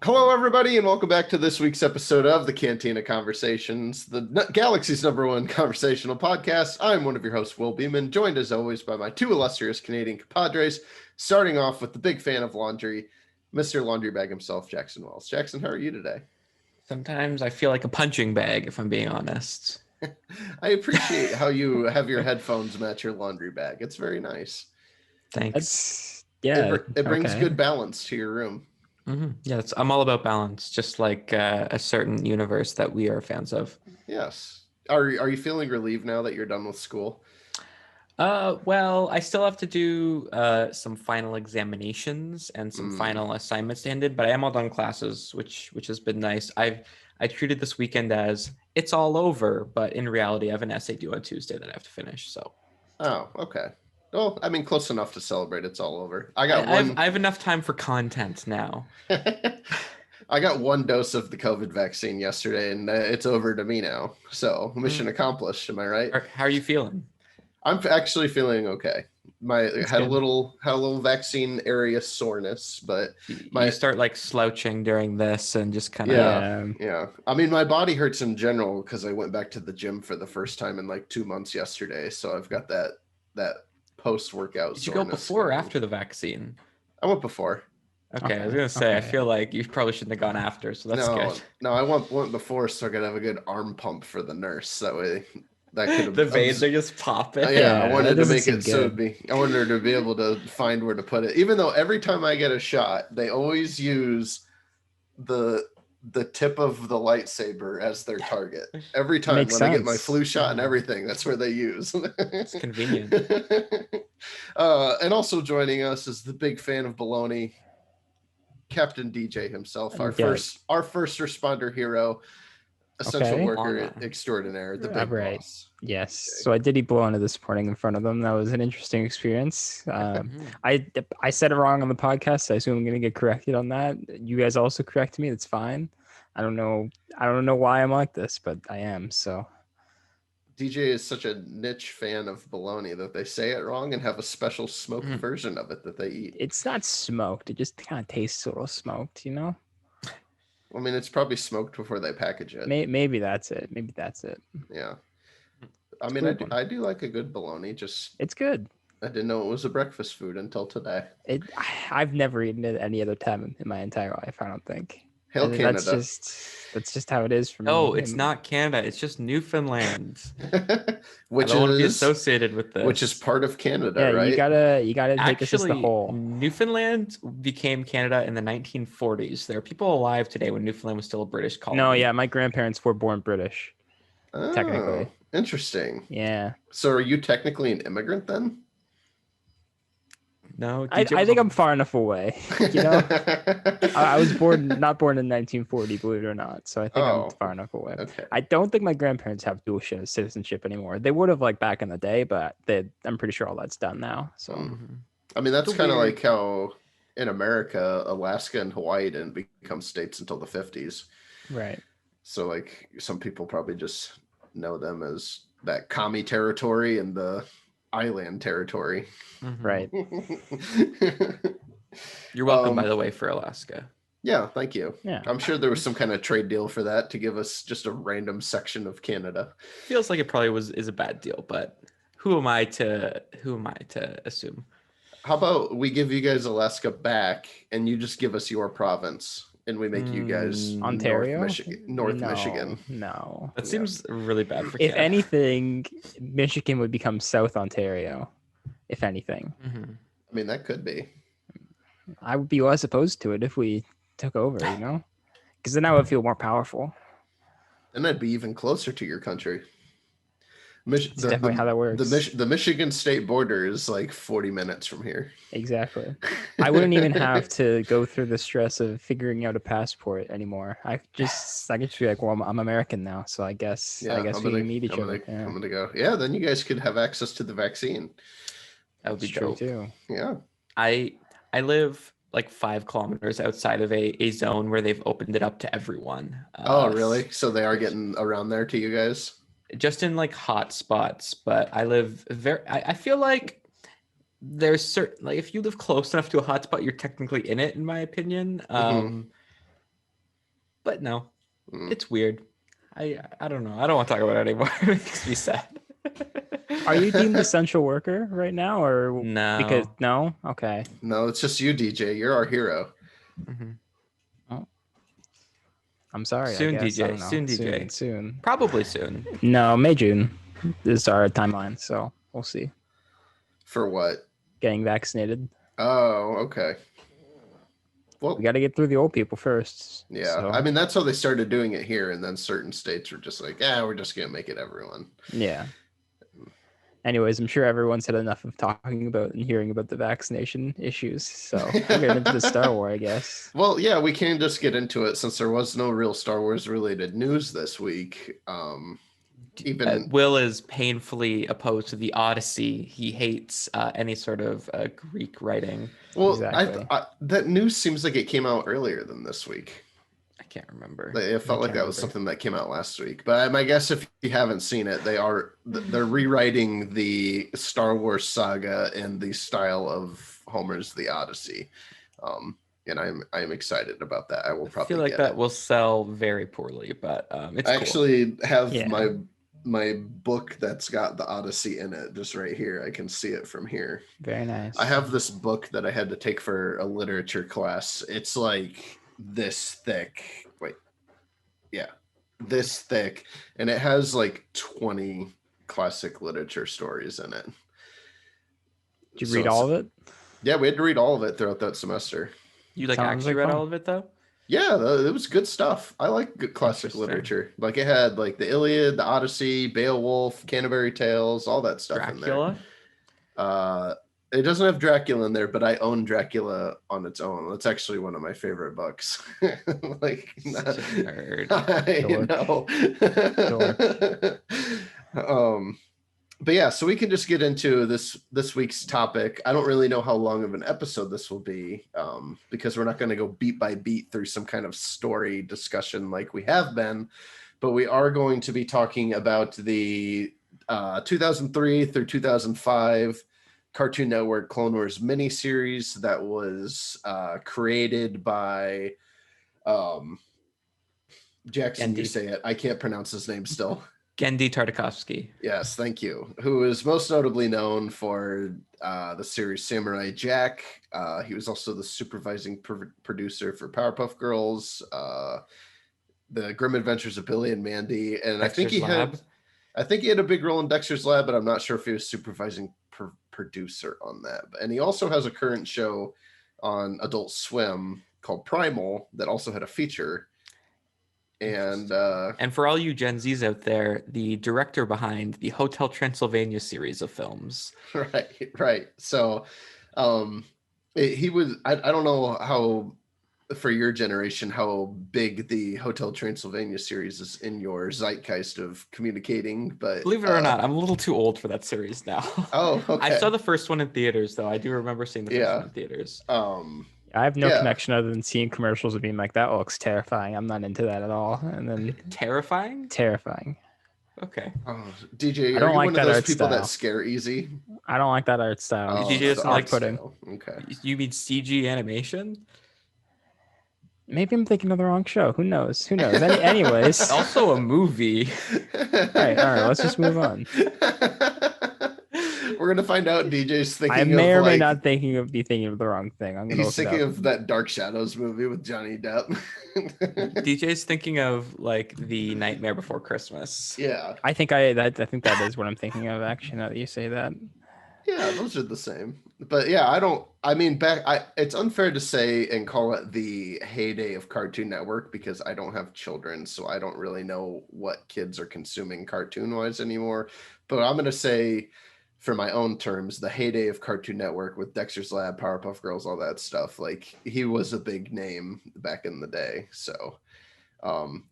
Hello, everybody, and welcome back to this week's episode of the Cantina Conversations, the galaxy's #1 conversational podcast. I'm one of your hosts, Will Beeman, joined as always by my two illustrious Canadian compadres, starting off with the big fan of laundry, Mr. Laundry Bag himself, Jackson Wells. Jackson, how are you today? Sometimes I feel like a punching bag, if I'm being honest. I appreciate how you have your headphones match your laundry bag. It's very nice. Thanks. It brings good balance to your room. Mm-hmm. Yeah, I'm all about balance, just like a certain universe that we are fans of. Yes. Are you feeling relieved now that you're done with school? Well, I still have to do some final examinations and some final assignments to hand in, but I am all done classes, which has been nice. I treated this weekend as it's all over, but in reality, I have an essay due on Tuesday that I have to finish. So. Oh, okay. Well, I mean, close enough to celebrate. It's all over. I have enough time for content now. I got one dose of the COVID vaccine yesterday, and it's over to me now. So mission accomplished. Am I right? How are you feeling? I'm actually feeling okay. Had a little vaccine area soreness, but you start like slouching during this and just kind of yeah. I mean, my body hurts in general because I went back to the gym for the first time in like 2 months yesterday. So I've got that post-workout. Did you go before or after the vaccine? I went before. Okay, I was gonna say, I feel like you probably shouldn't have gone after, so that's good. No, I went before, so I could have a good arm pump for the nurse. That way, that could have the veins are just popping. I wanted to make it so I wanted her to be able to find where to put it. Even though every time I get a shot, they always use the tip of the lightsaber as their target. Every time I get my flu shot and everything, that's where they use. It's convenient. And also joining us is the big fan of bologna, Captain DJ himself, our first responder hero, essential worker extraordinaire, the big boss. Yes. Okay. So I did eat bologna this morning in front of them. That was an interesting experience. I said it wrong on the podcast, so I assume I'm going to get corrected on that. You guys also corrected me. That's fine. I don't know why I'm like this, but I am. So DJ is such a niche fan of bologna that they say it wrong and have a special smoked version of it that they eat. It's not smoked. It just kind of tastes a little smoked, you know? I mean, it's probably smoked before they package it. Maybe that's it. Yeah. I mean, I do like a good bologna. It's good. I didn't know it was a breakfast food until today. I've never eaten it any other time in my entire life, I don't think. Hail Canada. That's just how it is for me. No, it's not Canada. It's just Newfoundland. Which I don't want to be associated with this. Which is part of Canada, right? You gotta take this as the whole. Newfoundland became Canada in the 1940s. There are people alive today when Newfoundland was still a British colony. No, yeah, my grandparents were born British. Technically. Interesting. Yeah. So are you technically an immigrant then? No, I think I'm far enough away. You know, I was not born in 1940, believe it or not. So I think I'm far enough away. Okay. I don't think my grandparents have dual citizenship anymore. They would have like back in the day, but I'm pretty sure all that's done now. So, I mean, that's kind of like how in America, Alaska and Hawaii didn't become states until the 50s. Right. So like some people probably just know them as that commie territory and the island territory. Right. You're welcome, by the way, for Alaska. Yeah, thank you. Yeah. I'm sure there was some kind of trade deal for that to give us just a random section of Canada. Feels like it probably is a bad deal, but who am I to assume? How about we give you guys Alaska back and you just give us your province and we make you guys Ontario, North Michigan. No, that seems really bad for Canada. If anything, Michigan would become South Ontario. If anything, I mean, that could be. I would be less opposed to it if we took over, you know, because then I would feel more powerful. And I'd be even closer to your country. That's definitely how that works. The Michigan state border is like 40 minutes from here. Exactly. I wouldn't even have to go through the stress of figuring out a passport anymore. I could just be like, well, I'm American now, so I guess we need each other. I'm gonna go. Yeah, then you guys could have access to the vaccine. That would be true too. Yeah. I live like 5 kilometers outside of a zone where they've opened it up to everyone. Oh, really? So they are getting around there to you guys? Just in like hot spots, but I live I feel like there's certain, like if you live close enough to a hotspot, you're technically in it, in my opinion. But no, Mm. it's weird. I don't know. I don't want to talk about it anymore. It makes me sad. Are you deemed essential worker right now, or because No? no? Okay. No, it's just you, DJ. You're our hero. Mhm. Oh, I'm sorry. I Soon, guess I DJ. don't know. Soon, DJ. Soon. Probably soon. No, May June is our timeline, so we'll see. For what? Getting vaccinated. Oh, okay. Well, We got to get through the old people first. yeah. So. I mean, that's how they started doing it here, and then certain states were just like, "Yeah, we're just gonna make it everyone." Yeah. Anyways, I'm sure everyone's had enough of talking about and hearing about the vaccination issues. So we'll get into the Star Wars, I guess. Well, yeah, we can just get into it since there was no real Star Wars related news this week. Even Will is painfully opposed to the Odyssey. He hates any sort of Greek writing. well, Exactly. that news seems like it came out earlier than this week. I can't remember. It felt like that was something that came out last week. But my guess, if you haven't seen it, they're rewriting the Star Wars saga in the style of Homer's The Odyssey. And I'm excited about that. I will probably feel like that will sell very poorly, but it's I cool. actually have Yeah. my book that's got the Odyssey in it just right here. I can see it from here. Very nice. I have this book that I had to take for a literature class. It's like this thick. Wait. Yeah. This thick. And it has like 20 classic literature stories in it. Did you read all of it? Yeah, we had to read all of it throughout that semester. You like Sounds actually like read fun. all of it though? Yeah, it was good stuff. I like good classic Interesting. literature. Like it had like the Iliad, the Odyssey, Beowulf, Canterbury Tales, all that stuff Dracula? in there. It doesn't have Dracula in there, but I own Dracula on its own. That's actually one of my favorite books. Like, Such a nerd. I know. But yeah, so we can just get into this week's topic. I don't really know how long of an episode this will be, because we're not going to go beat by beat through some kind of story discussion like we have been, but we are going to be talking about the 2003 through 2005 Cartoon Network Clone Wars miniseries that was created by Jackson. You say it. I can't pronounce his name still. Genndy Tartakovsky. Yes, thank you. Who is most notably known for the series Samurai Jack. He was also the supervising producer for Powerpuff Girls, The Grim Adventures of Billy and Mandy, and Dexter's Lab. I think he had a big role in Dexter's Lab, but I'm not sure if he was supervising producer on that. And he also has a current show on Adult Swim called Primal that also had a feature. And for all you Gen Zs out there, the director behind the Hotel Transylvania series of films. Right. So he was, I don't know how, for your generation, how big the Hotel Transylvania series is in your zeitgeist of communicating, but believe it or not, I'm a little too old for that series now. Oh, okay. I saw the first one in theaters, though. I do remember seeing the first one in theaters. I have no connection other than seeing commercials and being like, that looks terrifying. I'm not into that at all. And then terrifying? Terrifying. Okay. Oh, DJ, I don't are you like one that of those art people style. that scare easy? I don't like that art style. DJ doesn't like pudding. Okay. You mean CG animation? Maybe I'm thinking of the wrong show. Who knows? Anyways. Also a movie. All right. Let's just move on. We're gonna find out DJ's thinking I may or may like, not be thinking of the wrong thing. I'm gonna he's thinking of that Dark Shadows movie with Johnny Depp. DJ's thinking of like the Nightmare Before Christmas. Yeah. I think that is what I'm thinking of, actually, now that you say that. Yeah, those are the same. But yeah, it's unfair to say and call it the heyday of Cartoon Network because I don't have children, so I don't really know what kids are consuming cartoon-wise anymore. But I'm gonna say, for my own terms, the heyday of Cartoon Network with Dexter's Lab, Powerpuff Girls, all that stuff, like he was a big name back in the day. So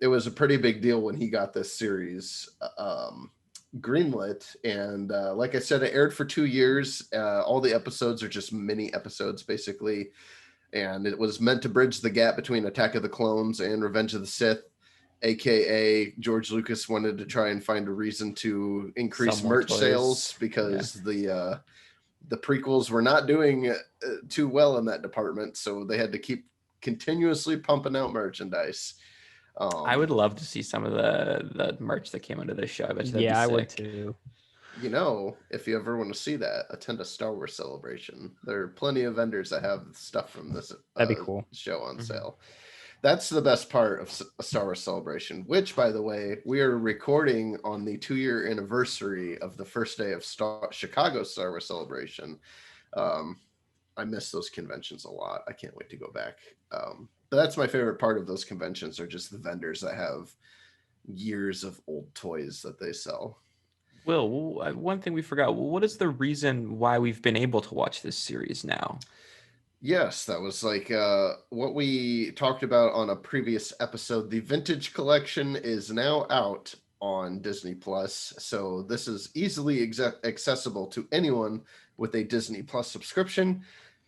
it was a pretty big deal when he got this series greenlit. And like I said, it aired for 2 years. All the episodes are just mini episodes, basically. And it was meant to bridge the gap between Attack of the Clones and Revenge of the Sith. AKA George Lucas wanted to try and find a reason to increase merch sales because the prequels were not doing too well in that department, so they had to keep continuously pumping out merchandise. I would love to see some of the merch that came into this show. I bet you that'd be I sick. would too. You know, if you ever want to see that, attend a Star Wars celebration. There are plenty of vendors that have stuff from this That'd be cool. show on sale. That's the best part of a Star Wars celebration, which, by the way, we are recording on the 2-year anniversary of the first day of Chicago Star Wars Celebration. I miss those conventions a lot. I can't wait to go back. But that's my favorite part of those conventions, are just the vendors that have years of old toys that they sell. Will, one thing we forgot, what is the reason why we've been able to watch this series now? Yes, that was like what we talked about on a previous episode. The Vintage Collection is now out on Disney Plus, so this is easily accessible to anyone with a Disney Plus subscription.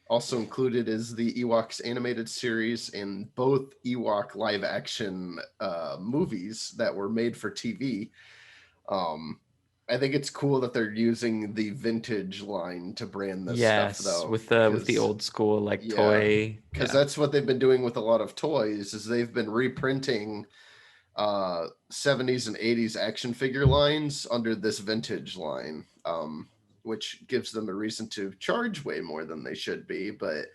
Also included is the Ewoks animated series and both Ewok live action movies that were made for TV. I think it's cool that they're using the vintage line to brand this stuff, though. with the old school toy. Because that's what they've been doing with a lot of toys, is they've been reprinting 70s and 80s action figure lines under this vintage line, which gives them a reason to charge way more than they should be. But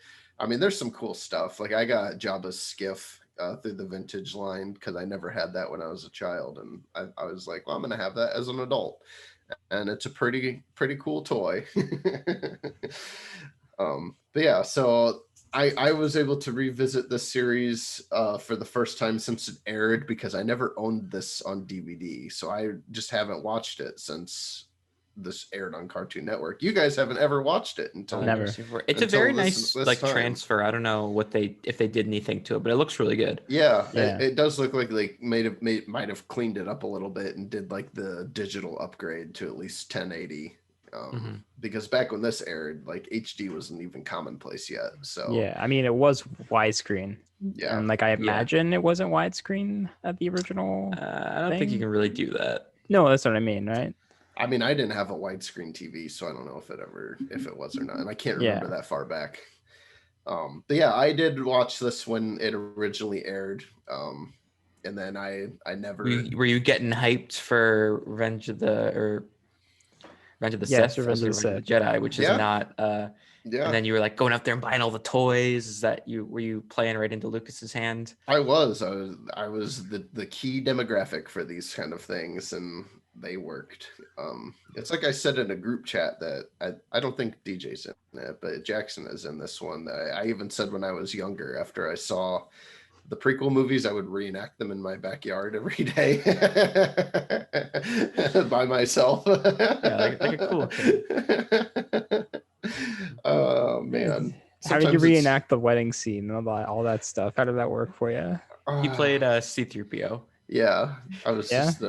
I mean, there's some cool stuff. Like I got Jabba's skiff through the vintage line because I never had that when I was a child, and I was like, well, I'm gonna have that as an adult, and it's a pretty cool toy. But yeah, so I was able to revisit this series for the first time since it aired, because I never owned this on DVD, so I just haven't watched it since this aired on Cartoon Network. You guys haven't ever watched it until Never. It's a very nice transfer. I don't know if they did anything to it, but it looks really good. Yeah. It does look like they might have cleaned it up a little bit and did like the digital upgrade to at least 1080. Because back when this aired, like HD wasn't even commonplace yet. So yeah, I mean, it was widescreen. Yeah, and like I imagine it wasn't widescreen at the original. I don't think you can really do that. No, that's what I mean, right? I mean, I didn't have a widescreen TV, so I don't know if it was or not, and I can't remember that far back. But yeah, I did watch this when it originally aired, and then I never. Were you getting hyped for Revenge of the Sith, Revenge of the Jedi, which is not. Yeah. And then you were like going up there and buying all the toys. Is that were you playing right into Lucas's hand? I was the key demographic for these kind of things, and they worked. It's like I said in a group chat that I don't think DJ's in it, but Jackson is in this one. That I even said when I was younger, after I saw the prequel movies, I would reenact them in my backyard every day by myself. Like a cool kid. Oh man. How did you reenact the wedding scene and all that stuff? How did that work for you? You played C-3PO. Yeah. I was just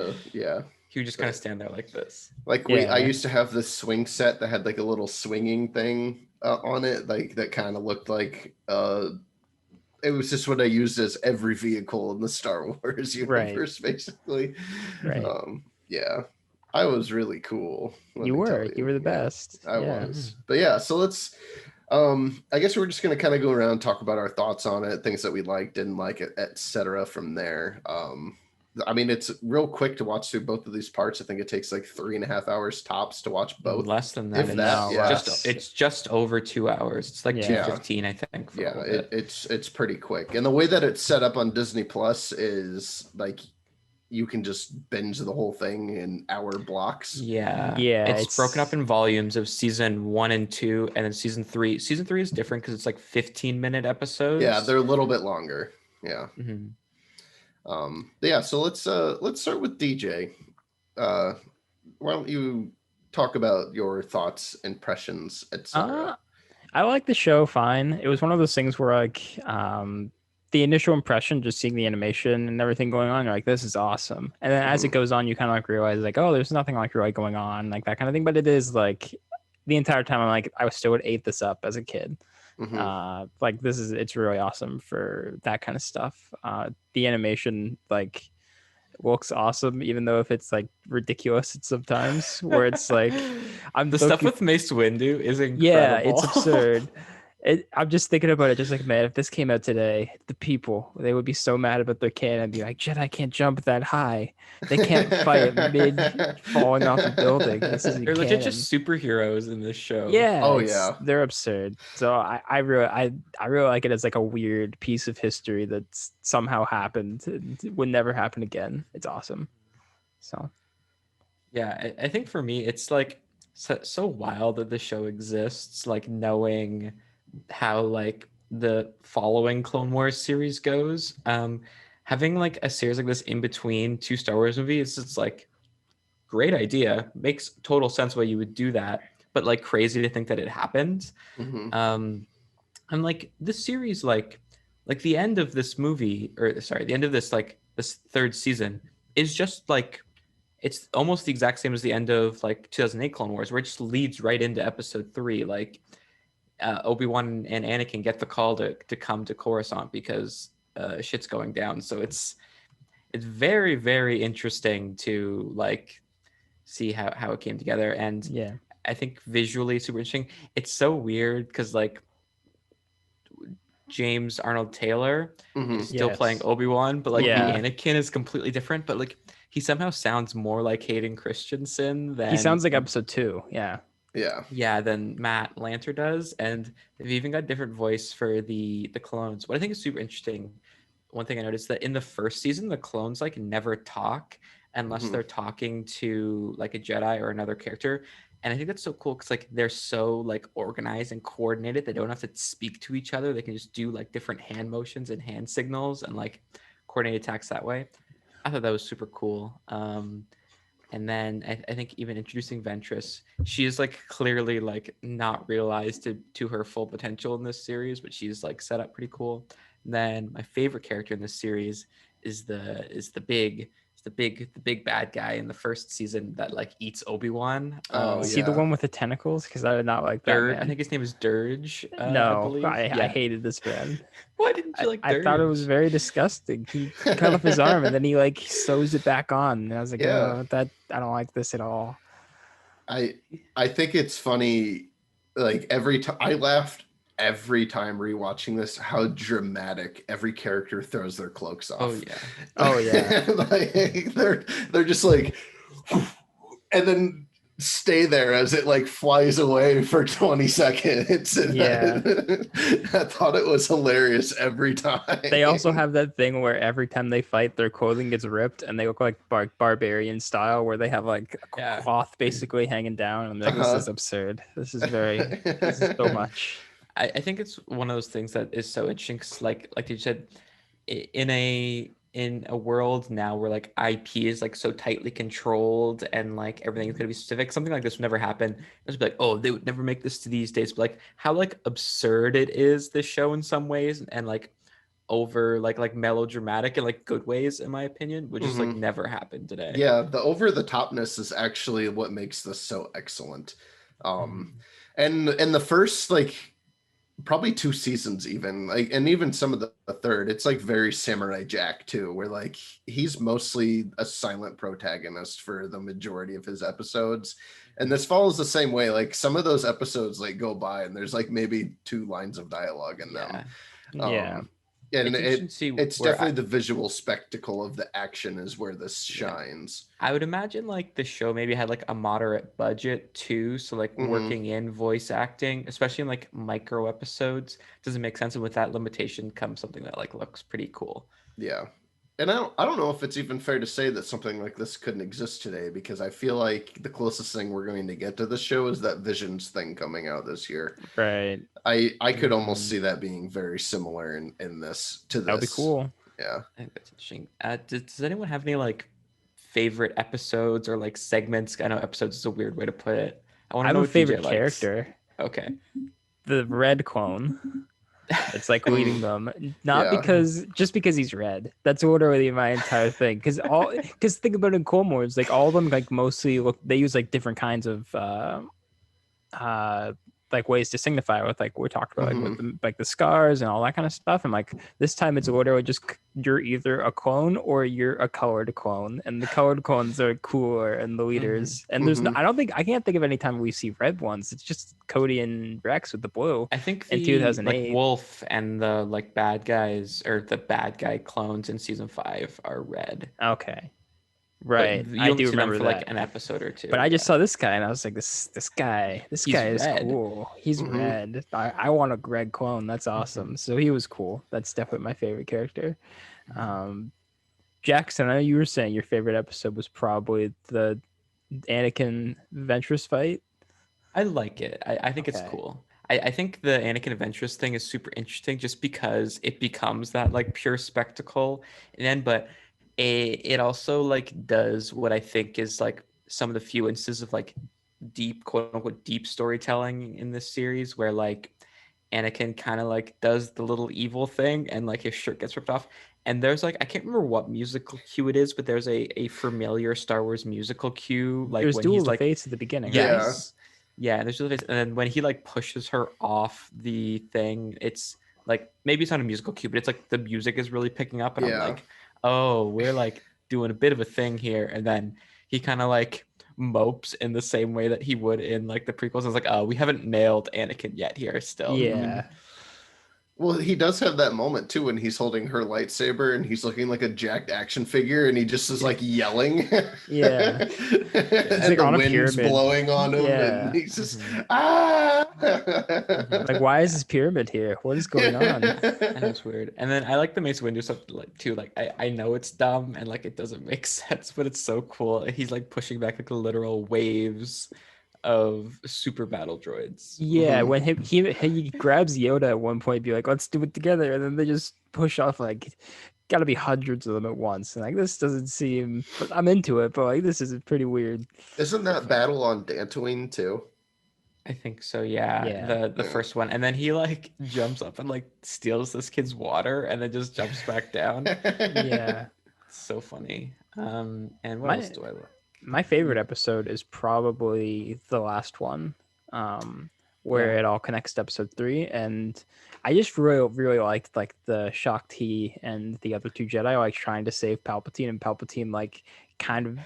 he would just kind of stand there like this. I used to have this swing set that had like a little swinging thing on it, like that kind of looked like it was just what I used as every vehicle in the Star Wars universe, basically. Right. Yeah. I was really cool. You were the best. I was. But yeah, so let's I guess we're just gonna kind of go around, talk about our thoughts on it, things that we liked, didn't like it, etc. from there. I mean, it's real quick to watch through both of these parts. I think it takes like 3.5 hours tops to watch both. Less than that. It's just over 2 hours. It's like 2:15, I think. It's pretty quick. And the way that it's set up on Disney Plus is like you can just binge the whole thing in hour blocks. Yeah. It's broken up in volumes of season 1 and 2, and then season 3. Season 3 is different because it's like 15-minute episodes. Yeah, they're a little bit longer. Yeah. So let's start with DJ. Why don't you talk about your thoughts, impressions, etc. I like the show fine. It was one of those things where like the initial impression, just seeing the animation and everything going on, you're like, this is awesome. And then as it goes on, you kind of like realize like, oh, there's nothing like really going on, like that kind of thing. But it is like the entire time I'm like, I still would ate this up as a kid. Like it's really awesome for that kind of stuff. The animation like looks awesome, even though if it's like ridiculous at sometimes where it's like stuff with Mace Windu is incredible. Yeah, it's absurd. I'm just thinking about it, just like, man, if this came out today, the people, they would be so mad about their canon and be like, Jedi can't jump that high. They can't fight mid falling off a building. This isn't They're legit canon. just superheroes in this show. Yeah, Oh, yeah. they're absurd. So I really like it as like a weird piece of history that's somehow happened and would never happen again. It's awesome. So Yeah, I think for me, it's like so wild that the show exists, like knowing how like the following Clone Wars series goes. Having like a series like this in between two Star Wars movies, it's like great idea. Makes total sense why you would do that, but like crazy to think that it happened. Mhm. And like this series, like the end of this movie, or sorry, the end of this like this third season is just like it's almost the exact same as the end of like 2008 Clone Wars, where it just leads right into episode 3. Like Obi-Wan and Anakin get the call to come to Coruscant because shit's going down. So it's very, very interesting to like see how it came together. And yeah, I think visually super interesting. It's so weird because like James Arnold Taylor Mhm. is still playing Yes. Obi-Wan, but like Yeah. Anakin is completely different. But like he somehow sounds more like Hayden Christensen than he sounds like episode 2. Yeah. than Matt Lanter does, and they've even got different voice for the clones. What I think is super interesting, one thing I noticed that in the first season, the clones like never talk unless Mhm. they're talking to like a Jedi or another character. And I think that's so cool because like they're so like organized and coordinated. They don't have to speak to each other. They can just do like different hand motions and hand signals and like coordinate attacks that way. I thought that was super cool. And then I think even introducing Ventress, she is like clearly like not realized to her full potential in this series, but she's like set up pretty cool. And then my favorite character in this series is the big bad guy in the first season that like eats Obi-Wan. Oh, Is he the yeah. one with the tentacles? Because I did not like that I man. think his name is Dirge. I No, believe. I Yeah. hated this man. Why didn't you like I Dirge? thought it was very disgusting. He cut off his arm and then he like sews it back on. And I was like, Yeah. oh, that I don't like this at all. I think it's funny. Like every time I laughed every time rewatching this, how dramatic every character throws their cloaks off. Oh yeah. Oh yeah. Like they're just like, and then stay there as it like flies away for 20 seconds. And Yeah. I thought it was hilarious every time. They also have that thing where every time they fight, their clothing gets ripped and they look like barbarian style, where they have like a Yeah. cloth basically hanging down. And I'm like, this is absurd. This is this is so much. I think it's one of those things that is so interesting because like you said, in a world now where like IP is like so tightly controlled and like everything is going to be specific, something like this would never happen. It's be like, oh, they would never make this to these days. But like how like absurd it is, this show in some ways, and like over like melodramatic in like good ways, in my opinion, would just like never happen today. Yeah, the over the topness is actually what makes this so excellent. And the first like probably 2 seasons even, like, and even some of the third, it's like very Samurai Jack too, where like he's mostly a silent protagonist for the majority of his episodes. And this follows the same way. Like some of those episodes like go by and there's like maybe 2 lines of dialogue in them. Yeah. And it's definitely the visual spectacle of the action is where this shines. I would imagine like the show maybe had like a moderate budget too. So like working in voice acting, especially in like micro episodes, doesn't make sense. And with that limitation comes something that like looks pretty cool. Yeah. And I don't know if it's even fair to say that something like this couldn't exist today, because I feel like the closest thing we're going to get to the show is that Visions thing coming out this year. Right. I could almost see that being very similar in this to this. That would be cool. Yeah. I think that's interesting. Does anyone have any like favorite episodes or like segments? I know episodes is a weird way to put it. I have a favorite character. Okay. The red clone. It's like leading them, not because he's red. That's literally my entire thing. Because think about it in Clone Wars, like all of them like mostly look. They use like different kinds of like ways to signify with like we talked about like with the scars and all that kind of stuff. And like this time it's literally just you're either a clone or you're a colored clone, and the colored clones are cooler and the leaders. And there's no, I can't think of any time we see red ones. It's just Cody and Rex with the blue. I think in the 2008. like Wolf and the like bad guys or the bad guy clones in season 5 are red. Okay. Right. But you I only do see them remember for that. like an episode or two. But I just saw this guy and I was like, this guy He's is red. cool. He's red. I want a red clone. That's awesome. So he was cool. That's definitely my favorite character. Jackson, I know you were saying your favorite episode was probably the Anakin Ventress fight. I like it. I think it's cool. I think the Anakin Ventress thing is super interesting just because it becomes that like pure spectacle. And then, but it also like does what I think is like some of the few instances of like deep, quote unquote, deep storytelling in this series where like Anakin kind of like does the little evil thing and like his shirt gets ripped off. And there's like, I can't remember what musical cue it is, but there's a familiar Star Wars musical cue. Like There's when Duel he's of the like, Fates at the beginning. yes. Yeah, there's really, and then when he like pushes her off the thing, it's like maybe it's not a musical cue, but it's like the music is really picking up, and I'm like, oh, we're like doing a bit of a thing here. And then he kind of like mopes in the same way that he would in like the prequels. I was like, oh, we haven't nailed Anakin yet here still. Yeah. Well, he does have that moment too when he's holding her lightsaber and he's looking like a jacked action figure and he just is like yelling. Yeah. And like the on a wind's pyramid. blowing on him and he's just Like, why is this pyramid here? What is going on? And it's weird. And then I like the Mace Windu stuff like too. Like I know it's dumb and like it doesn't make sense, but it's so cool. He's like pushing back like the literal waves of super battle droids. Yeah, when he grabs Yoda at one point, be like, let's do it together, and then they just push off like gotta be hundreds of them at once. And like this doesn't seem, but I'm into it, but like this is pretty weird. Isn't that battle on Dantooine too? I think so, yeah. The first one. And then he like jumps up and like steals this kid's water and then just jumps back down. Yeah. It's so funny. And what else do I like? My favorite episode is probably the last one, where it all connects to episode 3. And I just really liked like the Shaak Ti and the other two Jedi like trying to save Palpatine, and Palpatine like kind of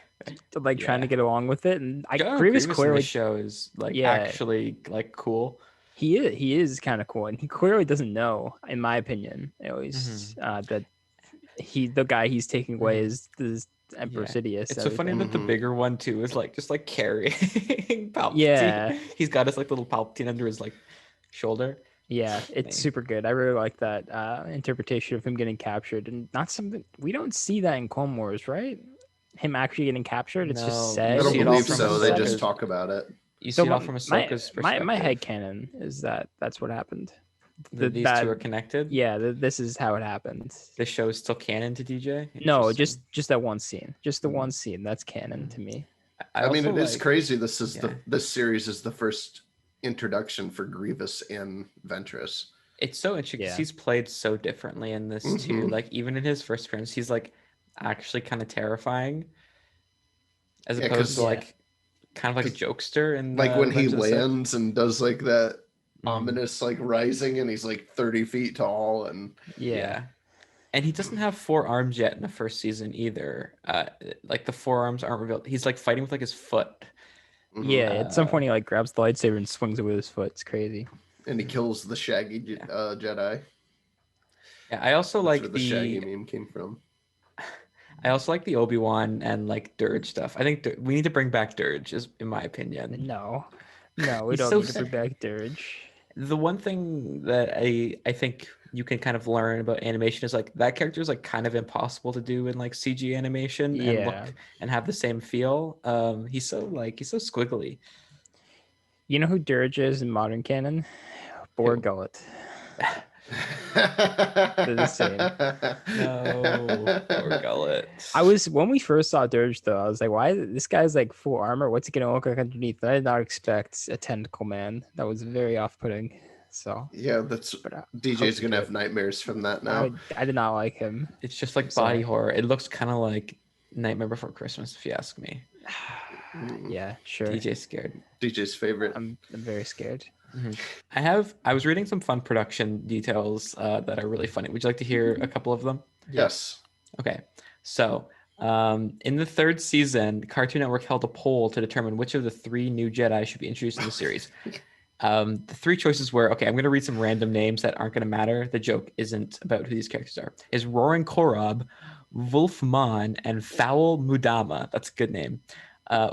like trying to get along with it. And Grievous clearly show is like actually like cool. He is kind of cool, and he clearly doesn't know, in my opinion, at least, that the guy he's taking away is Emperor Sidious. It's so funny that the bigger one too is like just like carrying Palpatine. Yeah, he's got his like little Palpatine under his like shoulder. Yeah, it's super good. I really like that interpretation of him getting captured, and not something we don't see that in Clone Wars, right? Him actually getting captured. It's just said. I don't believe so. They just talk about it. You see it all from Ahsoka's perspective. My headcanon is that's what happened. These two are connected. Yeah, this is how it happened. The show is still canon to DJ. No, just that one scene. Just the one scene. That's canon to me. I mean, it is crazy. This series is the first introduction for Grievous and Ventress. It's so interesting because he's played so differently in this too. Like even in his first appearance, he's like actually kind of terrifying, as opposed to like kind of like a jokester. And like when he lands and does like that ominous like rising, and he's like 30 feet tall, and and he doesn't have 4 arms yet in the first season either. Like the 4 arms aren't revealed. He's like fighting with like his foot. Yeah, at some point he like grabs the lightsaber and swings it with his foot. It's crazy. And he kills the Shaggy Jedi. Yeah, I also like where the Shaggy meme came from. I also like the Obi-Wan and like Dirge stuff. I think we need to bring back Dirge, is in my opinion. No, we don't need to bring back Dirge. The one thing that I think you can kind of learn about animation is like that character is like kind of impossible to do in like CG animation and look and have the same feel. He's so squiggly. You know who Dirge is in modern canon? Borg Gullet. They're the same. No, Borg Gullet. When we first saw Dirge though, I was like, why this guy's like full armor? What's he gonna look like underneath? I did not expect a tentacle man. That was very off-putting. So DJ's gonna have nightmares from that now. I did not like him. It's just like body horror. It looks kind of like Nightmare Before Christmas, if you ask me. Yeah, sure. DJ's scared. DJ's favorite. I'm very scared. I was reading some fun production details that are really funny. Would you like to hear a couple of them? Yes. Okay. So, in the third season, Cartoon Network held a poll to determine which of the 3 new Jedi should be introduced in the series. The 3 choices were, okay, I'm going to read some random names that aren't going to matter. The joke isn't about who these characters are. Is Roaring Korob, Wolfman, and Foul Mudama. That's a good name.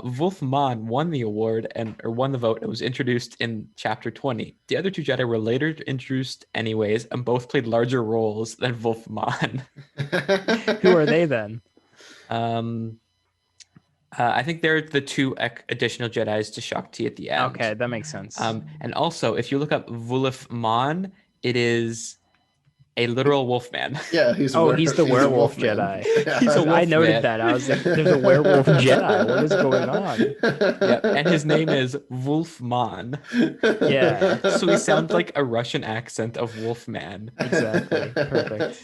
Wolfman won the award or won the vote and was introduced in chapter 20. The other 2 Jedi were later introduced anyways, and both played larger roles than Wolfman. Who are they then? I think they're the 2 additional Jedis to Shakti at the end. Okay, that makes sense. And also, if you look up Wolfman, it is a literal wolfman. Yeah, he's the werewolf Jedi. Yeah. He's a wolf I noted man. that. I was like, there's a werewolf Jedi. What is going on? Yeah, and his name is Wolfman. Yeah. So he sounds like a Russian accent of Wolfman. Exactly. Perfect.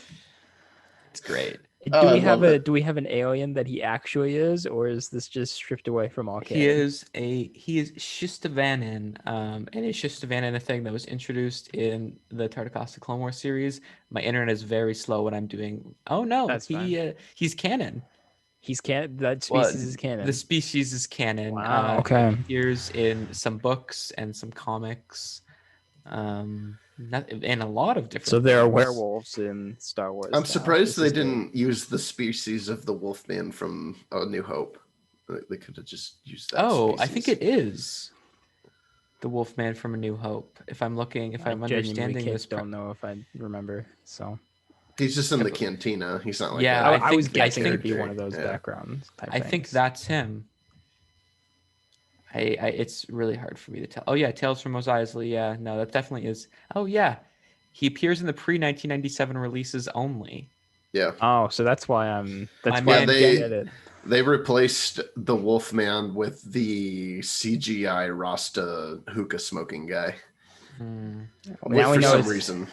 It's great. Do we have an alien that he actually is, or is this just stripped away from all canon? He is Shistavanin, and is Shistavanin a thing that was introduced in the Tartakovsky Clone Wars series? My internet is very slow when I'm doing. Oh no, he's canon. He's canon. That species is canon. The species is canon. Wow. Okay. He appears in some books and some comics. In a lot of different. So there are werewolves in Star Wars. I'm surprised they didn't use the species of the Wolfman from A New Hope. They could have just used that. I think it is the Wolfman from A New Hope. If I'm understanding this, don't know if I remember. So he's just in the cantina. He's not like I was guessing it'd be one of those background type I think that's him. It's really hard for me to tell. Oh yeah, Tales from Mos Eisley. Yeah, no, that definitely is. Oh yeah, he appears in the pre-1997 releases only. Yeah. Oh, so that's why they replaced the Wolfman with the CGI Rasta hookah smoking guy. For some reason.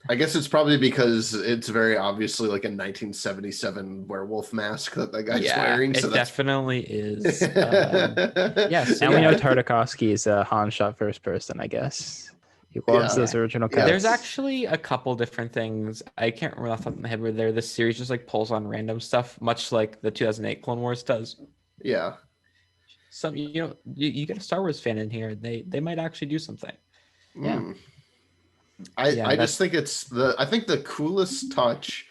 I guess it's probably because it's very obviously like a 1977 werewolf mask that guy's wearing. So it definitely is. Yes, and we know Tartakovsky is a Han shot first person, I guess. He loves those original cuts. There's actually a couple different things. I can't remember off the top of my head where this series just like pulls on random stuff, much like the 2008 Clone Wars does. Yeah. Some you get a Star Wars fan in here. They might actually do something. Yeah. I just think I think the coolest touch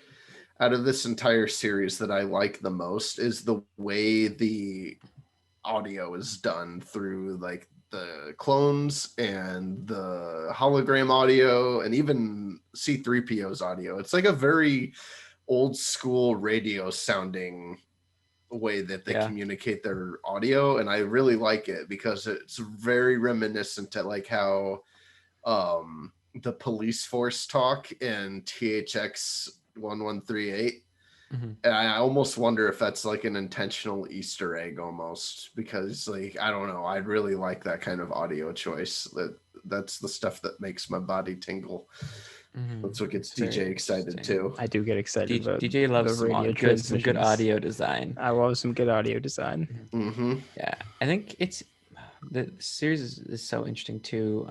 out of this entire series that I like the most is the way the audio is done through like the clones and the hologram audio and even C-3PO's audio. It's like a very old school radio sounding way that they communicate their audio, and I really like it because it's very reminiscent to like how the police force talk in THX 1138. And I almost wonder if that's like an intentional Easter egg almost, because like I don't know, I really like that kind of audio choice. That's the stuff that makes my body tingle. That's what gets DJ excited too. I do get excited. DJ loves some good audio design. I love some good audio design. Yeah, I think the series is so interesting too.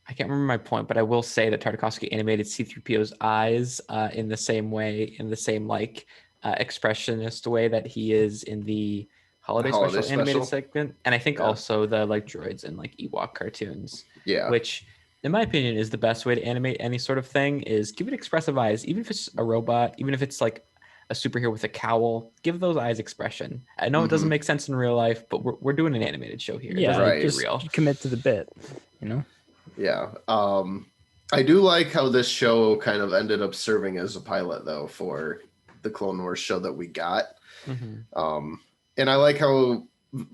I can't remember my point, but I will say that Tartakovsky animated C-3PO's eyes in the same way, in the same like expressionist way that he is in the holiday special animated segment, and I think also the like droids and like Ewok cartoons. Yeah, which in my opinion is the best way to animate any sort of thing, is give it expressive eyes, even if it's a robot, even if it's like a superhero with a cowl, give those eyes expression. I know it doesn't make sense in real life, but we're doing an animated show here. Yeah, right. Just real. Commit to the bit, you know? Yeah. I do like how this show kind of ended up serving as a pilot though for the Clone Wars show that we got. And I like how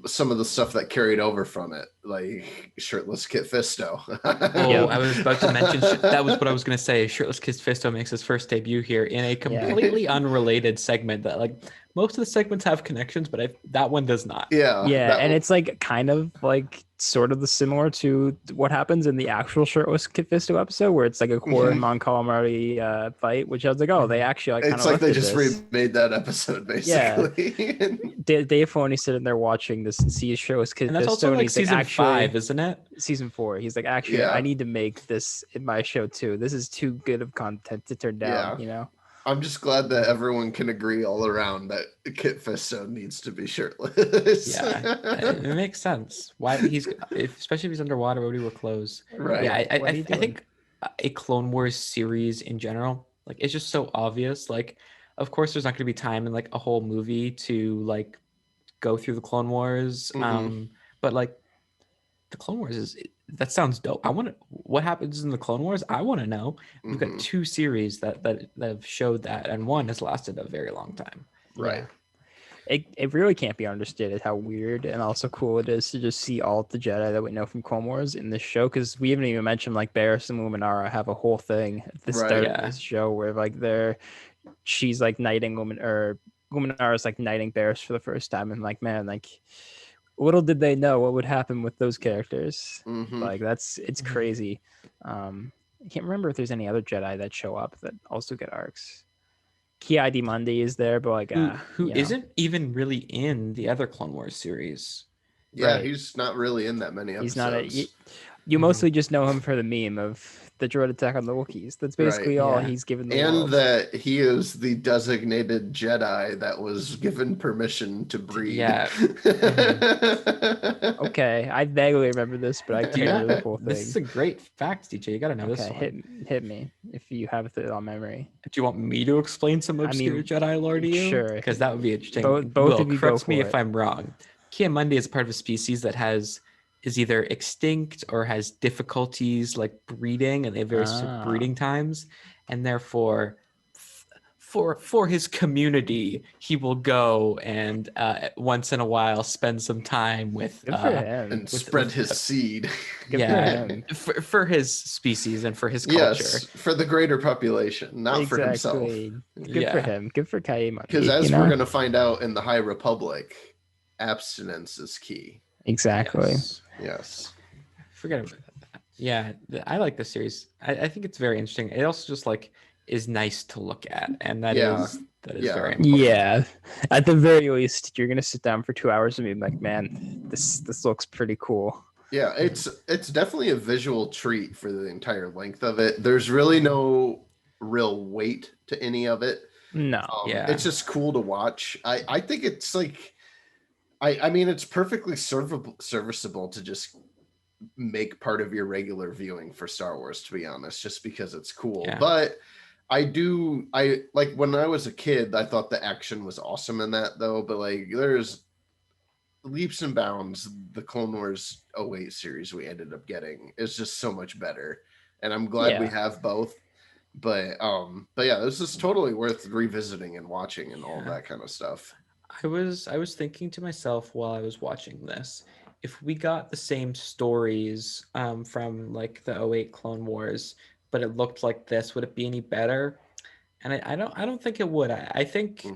some of the stuff that carried over from it, like shirtless Kit Fisto. I was about to mention that was what I was going to say. Shirtless Kit Fisto makes his first debut here in a completely unrelated segment that like most of the segments have connections, but that one does not. Yeah, and it's like kind of like sort of the similar to what happens in the actual Shirtless Kit Fisto episode, where it's like a Quarren Mon Calamari fight, which I was like, oh, they actually like. It's like they just remade that episode basically. Yeah. Dave Filoni sitting there watching this and sees Shirtless Kit Fisto, and that's also and like he's season like, actually, 5, isn't it? season 4. He's like, actually, Yeah. I need to make this in my show too. This is too good of content to turn down. Yeah. I'm just glad that everyone can agree all around that Kit Fisto needs to be shirtless. Yeah, it makes sense. Why especially if he's underwater, why would he wear clothes? Right. Yeah, What are you I doing? think a Clone Wars series in general, like it's just so obvious. Like, of course, there's not going to be time in like a whole movie to like go through the Clone Wars. But like the Clone Wars that sounds dope. I want to. What happens in the Clone Wars? I want to know. We've got 2 series that have showed that, and one has lasted a very long time. Right. It really can't be understated how weird and also cool it is to just see all the Jedi that we know from Clone Wars in this show, because we haven't even mentioned like Barriss and Luminara have a whole thing at the start of this show where like she's like knighting Luminara's like knighting Barriss for the first time, and like, man, like little did they know what would happen with those characters. Like it's crazy. I can't remember if there's any other Jedi that show up that also get arcs. Ki-Adi-Mundi is there, but like who isn't even really in the other Clone Wars series. Yeah, he's not really in that many episodes. He's not you mostly just know him for the meme of the droid attack on the Wookiees. That's basically all he's given the world. That he is the designated Jedi that was given permission to breed. Yeah. Okay, I vaguely remember this, but I can't remember the full thing. This is a great fact, DJ. You got to know this one. Hit me if you have it on memory. Do you want me to explain some obscure Jedi lore to you? Sure. Because that would be interesting. Both of you correct go me for if I'm wrong. Ki-Adi-Mundi is part of a species that is either extinct or has difficulties like breeding, and they have very strict breeding times, and therefore for his community he will go and once in a while spend some time with and spread his seed. For his species and for his culture. Yes, for the greater population, not for himself. Good for him. Good for Ki-Adi-Mundi. Because as we're going to find out in the High Republic, abstinence is key. Exactly. Yes. Forget about that. Yeah, I like this series. I think it's very interesting. It also just like is nice to look at, and that is very important. Yeah, at the very least, you're gonna sit down for 2 hours and be like, man, this looks pretty cool. Yeah, it's definitely a visual treat for the entire length of it. There's really no real weight to any of it. No. It's just cool to watch. I think it's like, I mean, it's perfectly serviceable to just make part of your regular viewing for Star Wars, to be honest, just because it's cool. Yeah. But I like when I was a kid, I thought the action was awesome in that though. But like there's leaps and bounds. The Clone Wars 08 series we ended up getting is just so much better. And I'm glad we have both. But yeah, this is totally worth revisiting and watching and all that kind of stuff. I was thinking to myself while I was watching this, if we got the same stories from like the 08 Clone Wars, but it looked like this, would it be any better? And I don't think it would. I think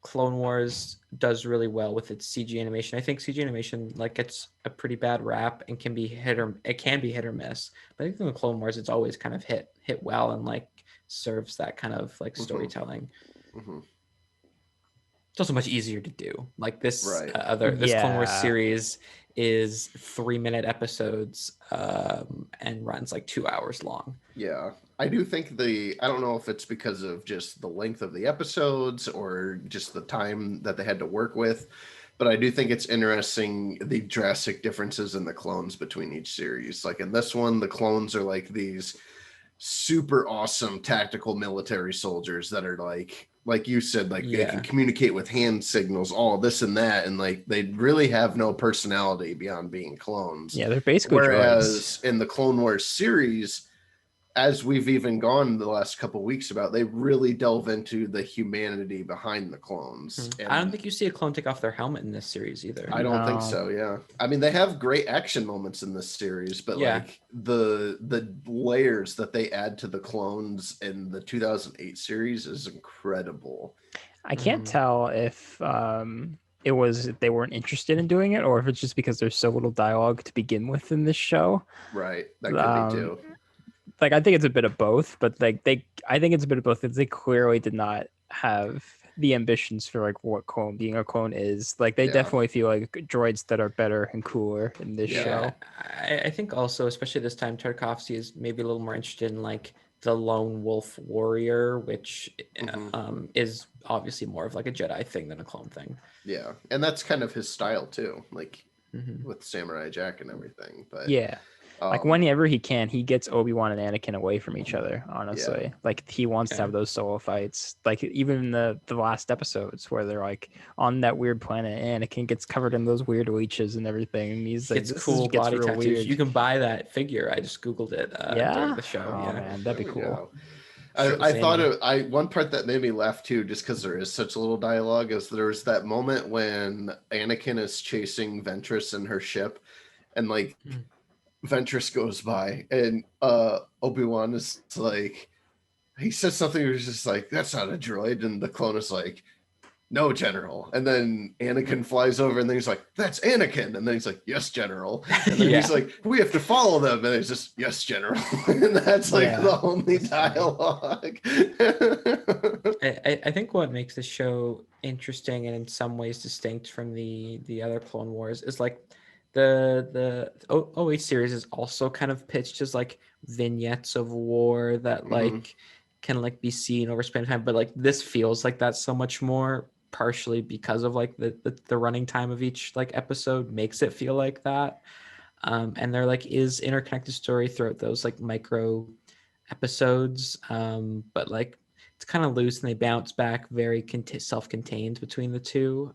Clone Wars does really well with its CG animation. I think CG animation like gets a pretty bad rap and can be hit or miss. But I think in the Clone Wars, it's always kind of hit well and like serves that kind of like storytelling. It's also much easier to do. Like this Clone Wars series is 3-minute episodes and runs like 2 hours long. Yeah. I do think I don't know if it's because of just the length of the episodes or just the time that they had to work with, but I do think it's interesting the drastic differences in the clones between each series. Like in this one, the clones are like these super awesome tactical military soldiers that are like you said, like they can communicate with hand signals, all this and that, and like they really have no personality beyond being clones. Yeah, they're basically whereas droids. In the Clone Wars series, as we've even gone the last couple of weeks about, they really delve into the humanity behind the clones. And I don't think you see a clone take off their helmet in this series either. I don't think so. Yeah, I mean they have great action moments in this series, but like the layers that they add to the clones in the 2008 series is incredible. I can't tell if it was they weren't interested in doing it, or if it's just because there's so little dialogue to begin with in this show. Right, that could be too. Like I think it's a bit of both, but like I think it's a bit of both because they clearly did not have the ambitions for like what being a clone is. Like they definitely feel like droids that are better and cooler in this show. I think also, especially this time, Tartakovsky is maybe a little more interested in like the lone wolf warrior, which is obviously more of like a Jedi thing than a clone thing. Yeah, and that's kind of his style too, like with Samurai Jack and everything. But like whenever he can, he gets Obi-Wan and Anakin away from each other, honestly. Like he wants to have those solo fights. Like even the last episodes where they're like on that weird planet, Anakin gets covered in those weird leeches and everything. And he's like, it's cool body tattoos. Weird. You can buy that figure. I just Googled it during the show. Oh man, that'd be cool. I thought one part that made me laugh too, just because there is such a little dialogue, is there's that moment when Anakin is chasing Ventress in her ship, and like Ventress goes by, and Obi-Wan is like, he says something was just like, that's not a droid, and the clone is like, no, General. And then Anakin flies over, and then he's like, that's Anakin. And then he's like, yes, General. And then he's like, we have to follow them. And it's just, yes, General. And that's like the only dialogue. I think what makes the show interesting and in some ways distinct from the other Clone Wars is like the OH series is also kind of pitched as like vignettes of war that like can like be seen over a span of time, but like this feels like that's so much more, partially because of like the running time of each like episode makes it feel like that. And there like is interconnected story throughout those like micro episodes, but like it's kind of loose and they bounce back very self-contained between the two.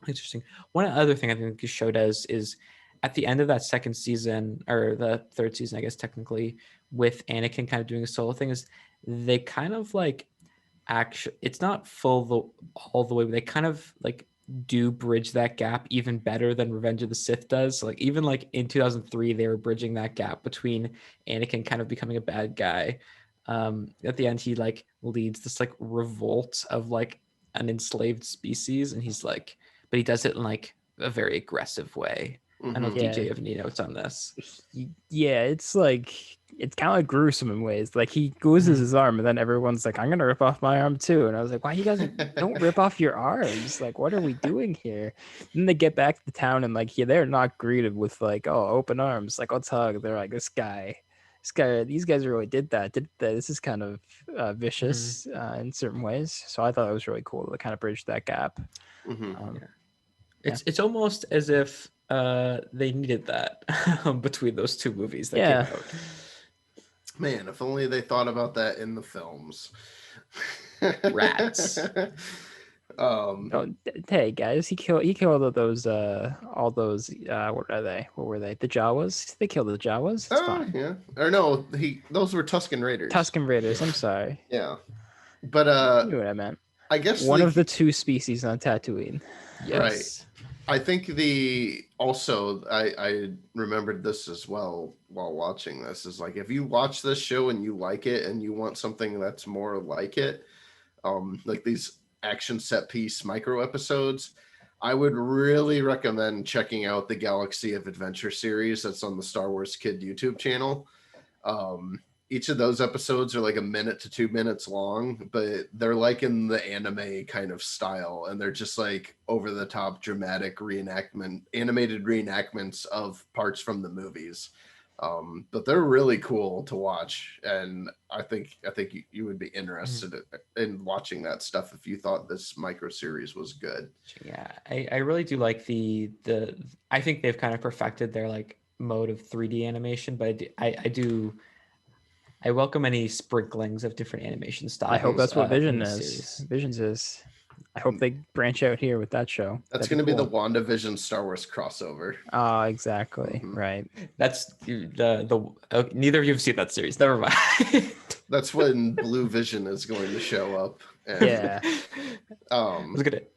Interesting. One other thing I think the show does is at the end of that second season, or the third season, I guess technically, with Anakin kind of doing a solo thing, is they kind of like actually, it's not all the way, but they kind of like do bridge that gap even better than Revenge of the Sith does. So like even like in 2003, they were bridging that gap between Anakin kind of becoming a bad guy. At the end, he like leads this like revolt of like an enslaved species, and he's like, but he does it in like a very aggressive way. I know DJ, you have any notes on this? Yeah, it's like it's kind of like gruesome in ways. Like he loses his arm, and then everyone's like, "I'm gonna rip off my arm too." And I was like, "Why you guys don't rip off your arms? Like, what are we doing here?" And then they get back to the town, and like, they're not greeted with like, "Oh, open arms, like let's hug." They're like, "These guys really did that. This is kind of vicious in certain ways." So I thought it was really cool to kind of bridge that gap. It's almost as if they needed that between those two movies that came out. Man, if only they thought about that in the films. Rats. Hey guys, he killed all those what are they? What were they? The Jawas? They killed the Jawas. It's fine. Yeah. Or no, those were Tusken Raiders. Tusken Raiders, I'm sorry. Yeah. But you knew what I meant. I guess one of the two species on Tatooine. Yes. Right. I think I remembered this as well while watching this, is like, if you watch this show and you like it and you want something that's more like it, like these action set piece micro episodes, I would really recommend checking out the Galaxy of Adventure series that's on the Star Wars Kid YouTube channel. Each of those episodes are like 1 minute to 2 minutes long, but they're like in the anime kind of style, and they're just like over the top dramatic animated reenactments of parts from the movies. But they're really cool to watch, and I think you would be interested in watching that stuff if you thought this micro series was good. Yeah, I really do like the I think they've kind of perfected their like mode of 3D animation, but I welcome any sprinklings of different animation styles. I hope that's what Visions is. I hope they branch out here with that show. That's going to be the WandaVision Star Wars crossover. Oh, exactly. Right. That's neither of you have seen that series. Never mind. That's when Blue Vision is going to show up. And, Look at it.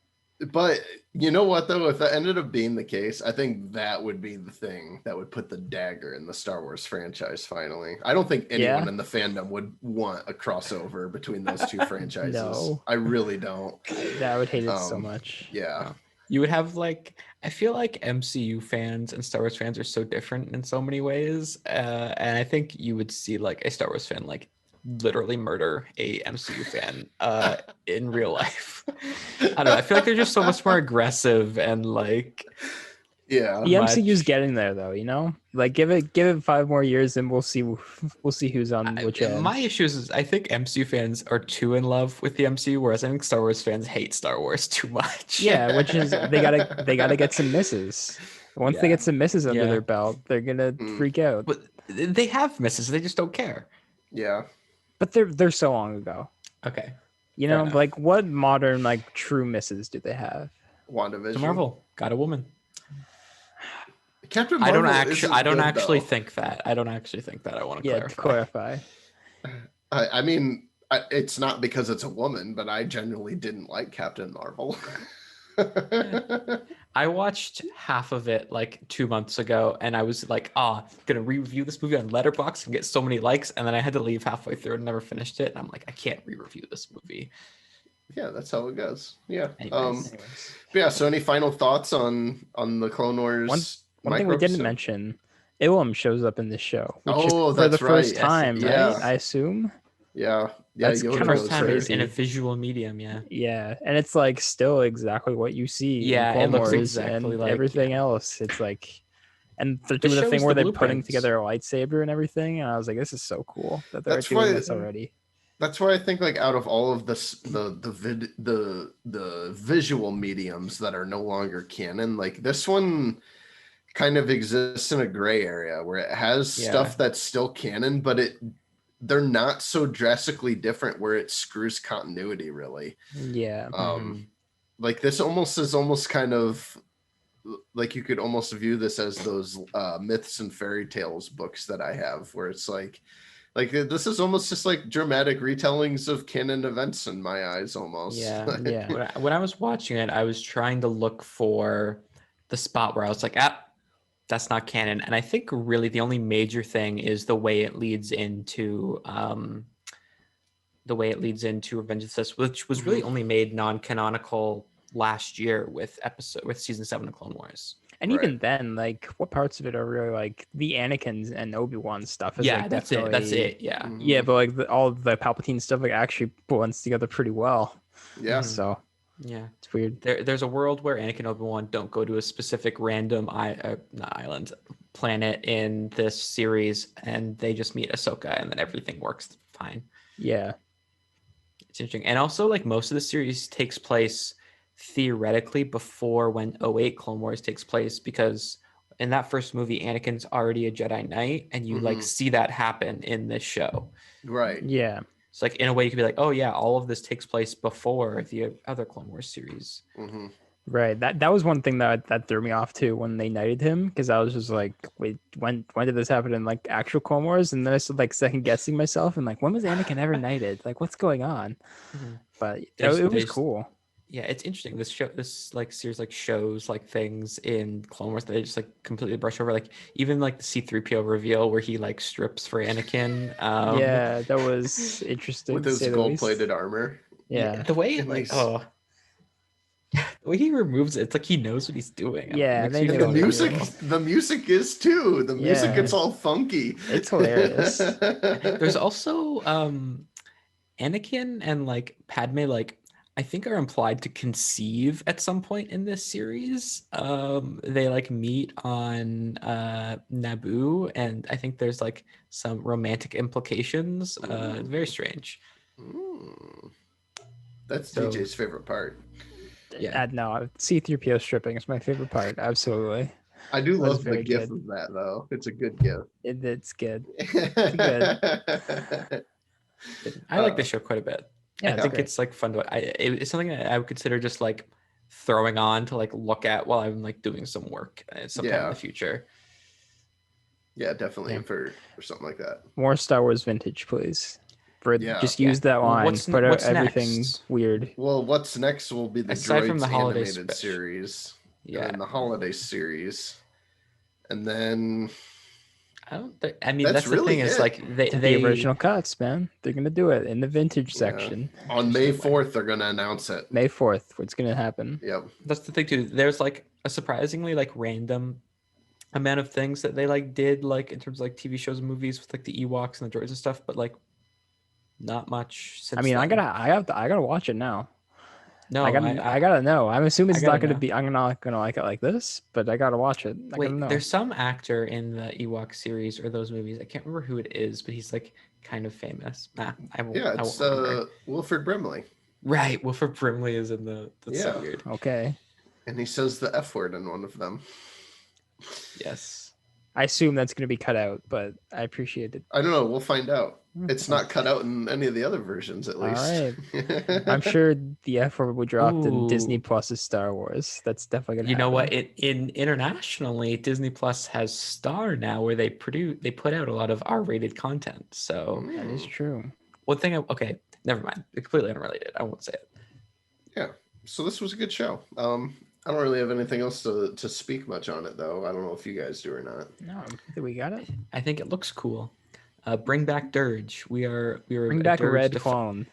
But you know what, though? If that ended up being the case, I think that would be the thing that would put the dagger in the Star Wars franchise finally. I don't think anyone in the fandom would want a crossover between those two franchises. No. I really don't. I would hate it so much. Yeah. You would have like, I feel like MCU fans and Star Wars fans are so different in so many ways. And I think you would see like a Star Wars fan like literally murder a MCU fan in real life. I don't know. I feel like they're just so much more aggressive and like Yeah. The MCU's getting there though, you know? Like give it 5 more years and we'll see who's on which end. My issue is I think MCU fans are too in love with the MCU, whereas I think Star Wars fans hate Star Wars too much. Yeah, which is they gotta get some misses. Once they get some misses under their belt, they're gonna freak out. But they have misses, they just don't care. Yeah. But they're so long ago. Okay. You know, like what modern like true misses do they have? WandaVision. To Marvel, got a woman. Captain Marvel I don't actually think that. I don't actually think that. I want to clarify. I mean, it's not because it's a woman, but I genuinely didn't like Captain Marvel. I watched half of it like 2 months ago, and I was like, gonna re-review this movie on Letterboxd and get so many likes, and then I had to leave halfway through and never finished it. And I'm like, I can't re-review this movie. Yeah, that's how it goes. Yeah. Anyways. Yeah. So, any final thoughts on the Clone Wars? One thing we didn't mention, Ilum shows up in this show, which is Oh, for the that's first right. time, Yeah. right? I assume. Yeah. That's Yoda kind of First time crazy. in a visual medium, yeah. Yeah, and it's like still exactly what you see. Yeah, in it Clone looks Wars exactly and like everything else. It's like, and they're doing the shows thing where the they're putting blueprints. together a lightsaber and everything. And I was like, this is so cool that they're That's doing why- this already. That's why I think like out of all of this, the visual mediums that are no longer canon, like this one kind of exists in a gray area where it has stuff that's still canon, but they're not so drastically different where it screws continuity really. Yeah. Like this is almost kind of like you could almost view this as those myths and fairy tales books that I have, where it's like this is almost just like dramatic retellings of canon events in my eyes almost. Yeah. Yeah. When I was watching it, I was trying to look for the spot where I was like, that's not canon. And I think really the only major thing is the way it leads into Revenge of the Sith, which was really only made non-canonical last year with season 7 of Clone Wars. And even then, like, what parts of it are really like the Anakin's and Obi-Wan stuff? Is like That's it. That's it. Yeah. Yeah, but like all the Palpatine stuff like actually blends together pretty well. Yeah. So yeah, it's weird. There's a world where Anakin and Obi-Wan don't go to a specific random planet in this series, and they just meet Ahsoka, and then everything works fine. Yeah. It's interesting. And also, like, most of the series takes place theoretically before when 08 Clone Wars takes place, because in that first movie, Anakin's already a Jedi Knight, and you like see that happen in this show. Right. Yeah. It's like, in a way, you could be like, oh yeah, all of this takes place before the other Clone Wars series. Right. That was one thing that threw me off too when they knighted him, because I was just like, wait, when did this happen in like actual Clone Wars? And then I started like second guessing myself and like, when was Anakin ever knighted? Like, what's going on? But it was cool. Yeah, it's interesting. This like series like shows like things in Clone Wars that they just like completely brush over. Like even like the C-3PO reveal where he like strips for Anakin. Yeah, that was interesting. With his gold-plated armor. Yeah. The way it like the way he removes it, it's like he knows what he's doing. Yeah, the music is too. The music gets all funky. It's hilarious. There's also Anakin and like Padme like I think are implied to conceive at some point in this series. They like meet on Naboo, and I think there's like some romantic implications. Very strange. That's DJ's favorite part. Yeah, no, C-3PO stripping is my favorite part. Absolutely. I do love the gif of that though. It's a good gif. It's good. It's good. I like this show quite a bit. Yeah, I think it's like fun to. It's something that I would consider just like throwing on to like look at while I'm like doing some work sometime in the future. Yeah, definitely for something like that. More Star Wars vintage, please. Just use that line. What's everything next? Weird. Well, what's next will be the Aside Droids from the holiday animated series. Yeah, and the holiday series, and then. I mean, that's really the thing. Is like the original cuts, man. They're gonna do it in the vintage section on May 4th. They're gonna announce it. May 4th. What's gonna happen? Yep. That's the thing too. There's like a surprisingly like random amount of things that they like did like in terms of like TV shows and movies with like the Ewoks and the droids and stuff. But like Not much since I mean, then. I gotta watch it now. No, I gotta know. I'm assuming I it's not gotta gonna know. be. I'm not gonna like it like this, but I gotta watch it. I gotta Wait, know. there's some actor in the Ewok series or those movies. I can't remember who it is, but he's like kind of famous. I won't. Yeah, I it's won't remember. Wilford Brimley. Right, Wilford Brimley is in the. That's so Yeah. weird. Okay. And he says the F word in one of them. Yes. I assume that's gonna be cut out, but I appreciate it. I don't know. We'll find out. It's not Okay. cut out in any of the other versions, at All least. right. I'm sure the F word will drop in Ooh. Disney Plus's Star Wars. That's definitely gonna You know happen. what? In internationally, Disney Plus has Star now, where they put out a lot of R-rated content. So That is true. one thing. Okay, never mind. Completely unrelated. I won't say it. Yeah. So this was a good show. I don't really have anything else to speak much on it, though. I don't know if you guys do or not. No, I think we got it. I think it looks cool. Bring back Dirge. We are Bring a back a Dirge red clone.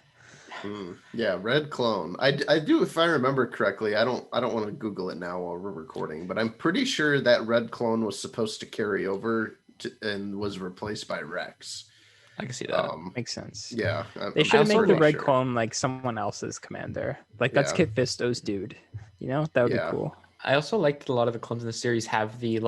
Yeah, red clone. I do, if I remember correctly. I don't want to Google it now while we're recording, but I'm pretty sure that red clone was supposed to carry over and was replaced by Rex. I can see that. Makes sense. Yeah, They should also make the think- red clone like someone else's commander. Like that's Yeah. Kit Fisto's dude. You know, that would Yeah. be cool. I also liked that a lot of the clones in the series have the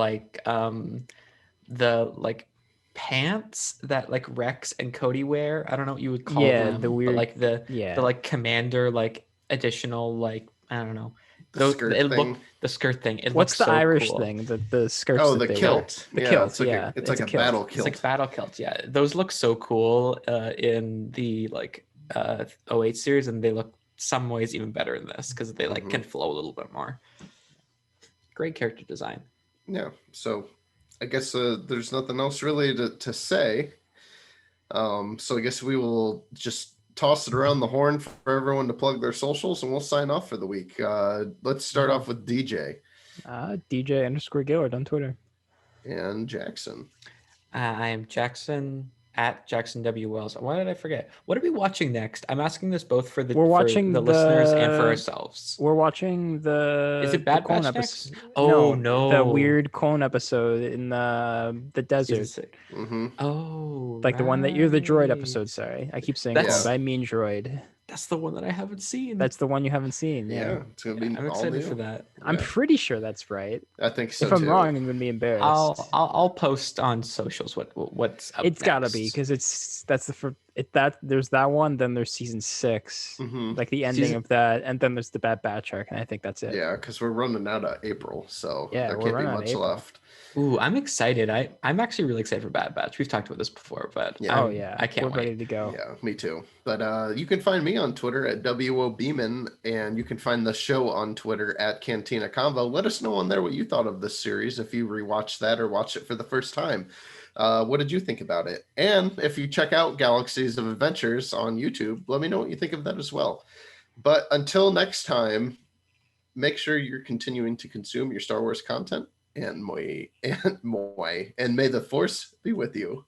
pants that like Rex and Cody wear. I don't know what you would call Yeah, them, the but weird- like the Yeah. like commander like additional like I don't know. The skirt thing. The skirt thing. It What's looks the so Irish cool. thing? The skirts. Oh, that the they kilt. Wear. The Yeah, kilt. it's like yeah, it's like a kilt. battle It's kilt. like battle kilts. Yeah, those look so cool in the like 08 series, and they look some ways even better in this because they like can flow a little bit more. Great character design. Yeah. So I guess there's nothing else really to say. So I guess we will just toss it around the horn for everyone to plug their socials, and we'll sign off for the week. Let's start off with DJ DJ_Gillard on Twitter. and Jackson. I am Jackson at Jackson W. Wells. Why did I forget? What are we watching next? I'm asking this both for the listeners and for ourselves. We're watching the. Is it Bad clone Batch episode? next? Oh no, the weird clone episode in the desert. Oh, Like the one that you're the droid right. episode. Sorry, I keep saying That's- clone, but I mean droid. That's the one that I haven't seen. That's the one you haven't seen. Yeah, It's gonna be. I'm all excited new. for that. I'm Yeah. pretty sure that's right. I think so. If I'm too. wrong, I'm gonna be embarrassed. I'll post on socials what's up It's gotta next. be because there's that one. Then there's season 6, Mhm. like the ending Season- of that, and then there's the Bad Batch arc, and I think that's it. Yeah, because we're running out of April, so Yeah, there we're can't be running out of much April. left. Ooh, I'm excited. I'm actually really excited for Bad Batch. We've talked about this before, but Yeah. Oh yeah, I can't we're wait. ready to go. Yeah, me too. But you can find me on Twitter at WOBeeman, and you can find the show on Twitter at Cantina Convo. Let us know on there what you thought of this series, if you rewatched that or watched it for the first time. What did you think about it? And if you check out Galaxies of Adventures on YouTube, let me know what you think of that as well. But until next time, make sure you're continuing to consume your Star Wars content, and may the Force be with you.